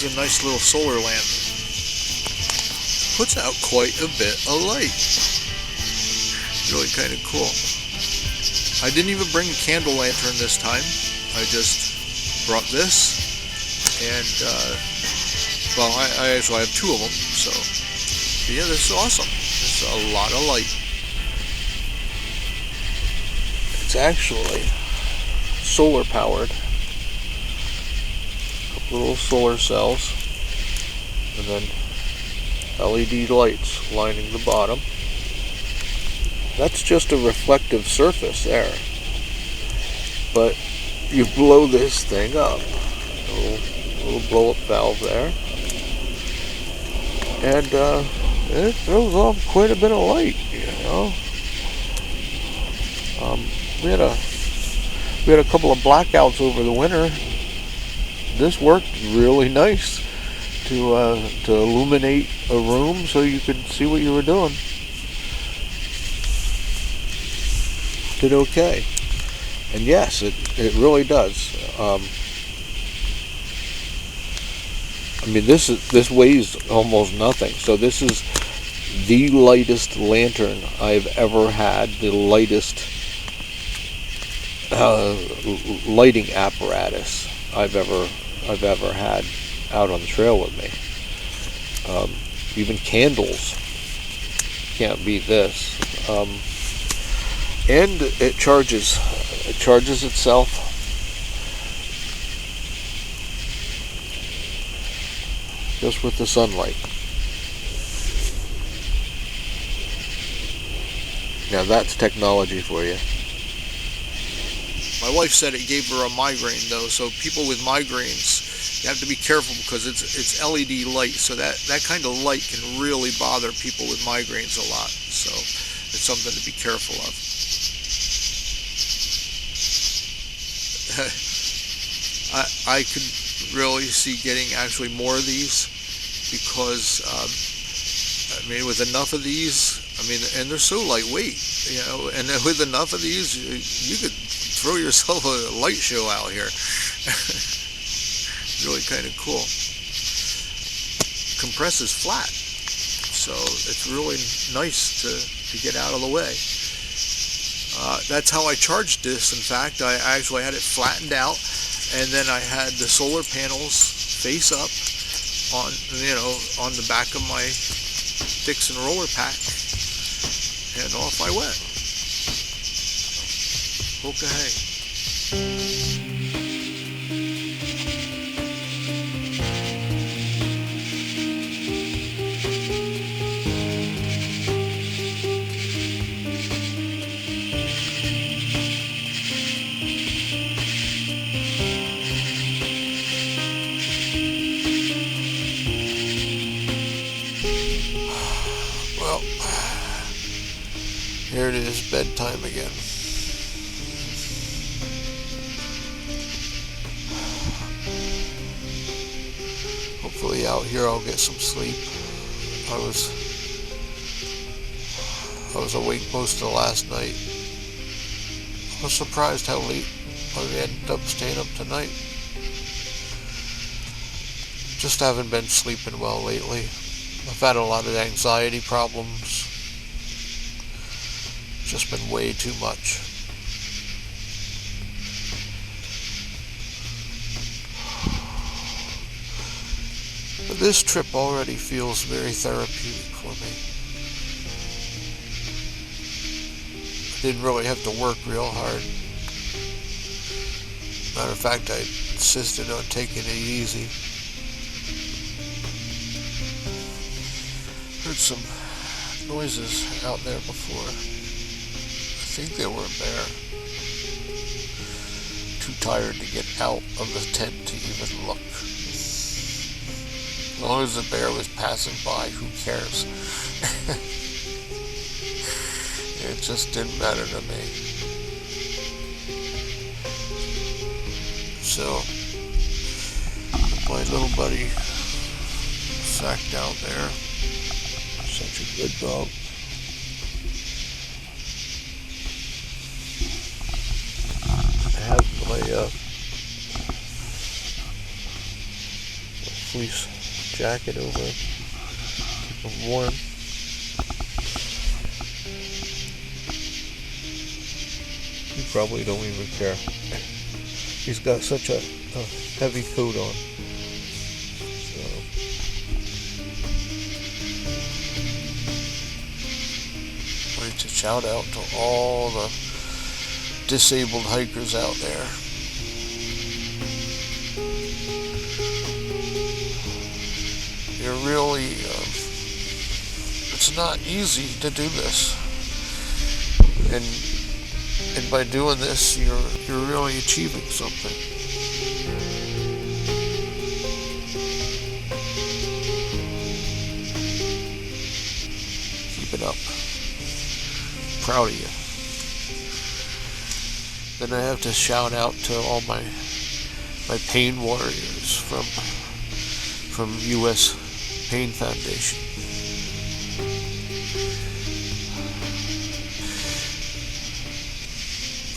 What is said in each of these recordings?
is a nice little solar lamp. Puts out quite a bit of light. Really kind of cool. I didn't even bring a candle lantern this time. I just brought this, and well, I actually have two of them. So yeah, this is awesome. This is a lot of light. It's actually solar powered. A couple little solar cells, and then LED lights lining the bottom. That's just a reflective surface there. But you blow this thing up. A little blow up valve there. And it throws off quite a bit of light, you know. We had a couple of blackouts over the winter. This worked really nice to illuminate a room so you could see what you were doing. Did okay. And yes, it really does. I mean, this weighs almost nothing. So this is the lightest lantern I've ever had, the lightest lighting apparatus I've ever had out on the trail with me. Even candles can't beat this. And it charges itself. Just with the sunlight. Now that's technology for you. My wife said it gave her a migraine though, so people with migraines, you have to be careful because it's LED light, so that kind of light can really bother people with migraines a lot. So it's something to be careful of. I could really see getting actually more of these because I mean, with enough of these, I mean, and they're so lightweight, you know, and with enough of these, you could throw yourself a light show out here. Really kind of cool. Compresses flat, so it's really nice to get out of the way. That's how I charged this. In fact, I actually had it flattened out, and then I had the solar panels face up on, you know, on the back of my Dixon roller pack, and off I went. Okay. Well, here it is, bedtime again. Hopefully out here I'll get some sleep. I was awake most of the last night. I was surprised how late I ended up staying up tonight. Just haven't been sleeping well lately. I've had a lot of anxiety problems. Just been way too much. But this trip already feels very therapeutic for me. I didn't really have to work real hard. Matter of fact, I insisted on taking it easy. Heard some noises out there before. I think they were a bear. Too tired to get out of the tent to even look. As long as the bear was passing by, who cares? It just didn't matter to me. So, my little buddy sat down there. Such a good dog. I have my fleece jacket over, keep him warm. He probably don't even care. He's got such a heavy coat on. So. I'd like to shout out to all the disabled hikers out there. You're really, it's not easy to do this. And by doing this, you're really achieving something. Keep it up. Proud of you. Then I have to shout out to all my pain warriors from U.S. Pain Foundation.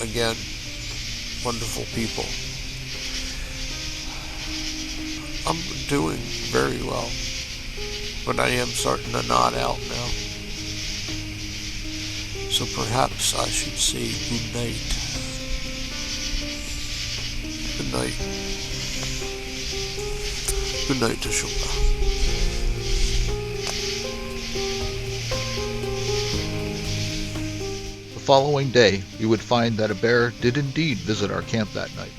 Again, wonderful people. I'm doing very well, but I am starting to nod out now. So perhaps I should say good night. Good night. Good night, Tashuka. The following day, we would find that a bear did indeed visit our camp that night.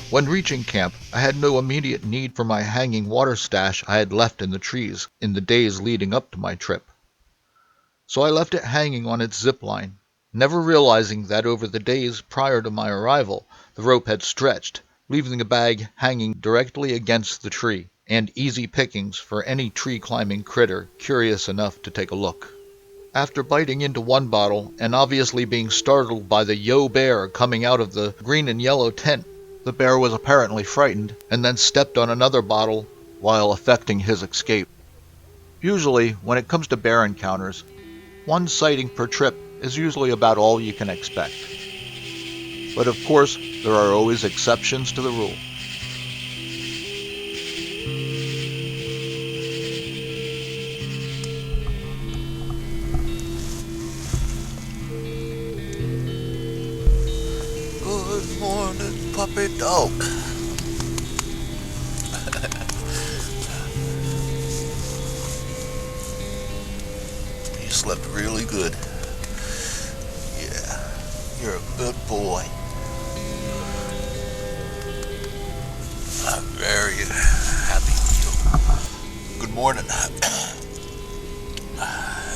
When reaching camp, I had no immediate need for my hanging water stash I had left in the trees in the days leading up to my trip. So I left it hanging on its zip line, never realizing that over the days prior to my arrival, the rope had stretched, leaving the bag hanging directly against the tree, and easy pickings for any tree-climbing critter curious enough to take a look. After biting into one bottle and obviously being startled by the yo bear coming out of the green and yellow tent, the bear was apparently frightened and then stepped on another bottle while effecting his escape. Usually, when it comes to bear encounters, one sighting per trip is usually about all you can expect. But of course, there are always exceptions to the rule. Good morning, puppy dog. You slept really good. Yeah, you're a good boy. I'm very happy with you. Good morning.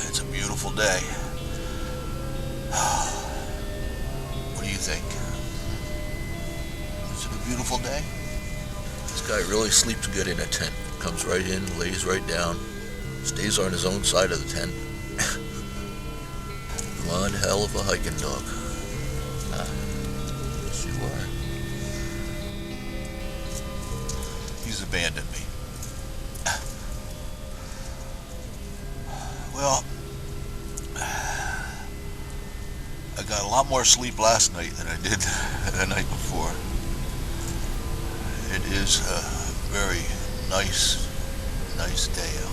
It's a beautiful day. What do you think? Is it a beautiful day? This guy really sleeps good in a tent. Comes right in, lays right down, stays on his own side of the tent. One hell of a hiking dog. Yes, you are. He's abandoned me. Well, I got a lot more sleep last night than I did the night before. It is a very nice day out.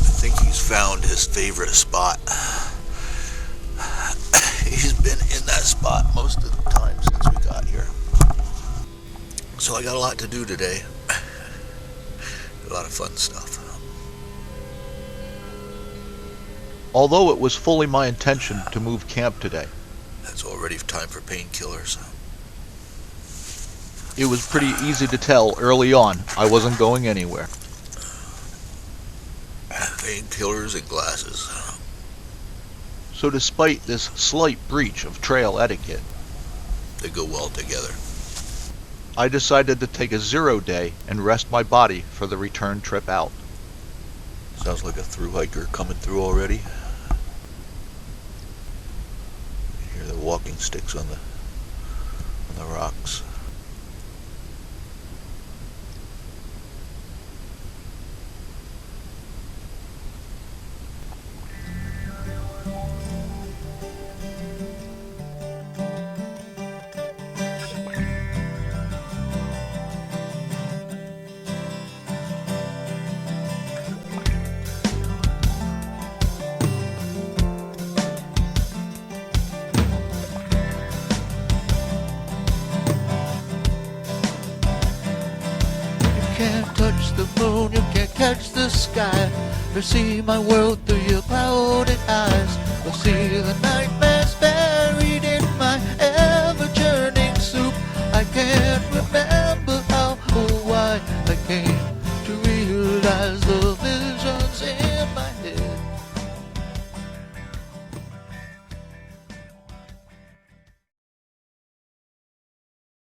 I think he's found his favorite spot. He's been in that spot most of the time since we got here. So I got a lot to do today. A lot of fun stuff. Although it was fully my intention to move camp today, It's already time for painkillers. it was pretty easy to tell early on I wasn't going anywhere. Painkillers and glasses. So despite this slight breach of trail etiquette, They go well together. I decided to take a 0 day and rest my body for the return trip out. Sounds like a thru hiker coming through already. You hear the walking sticks on the rocks. touch the sky, or see my world through your clouded eyes, or see the nightmares buried in my ever-churning soup. I can't remember how or why I came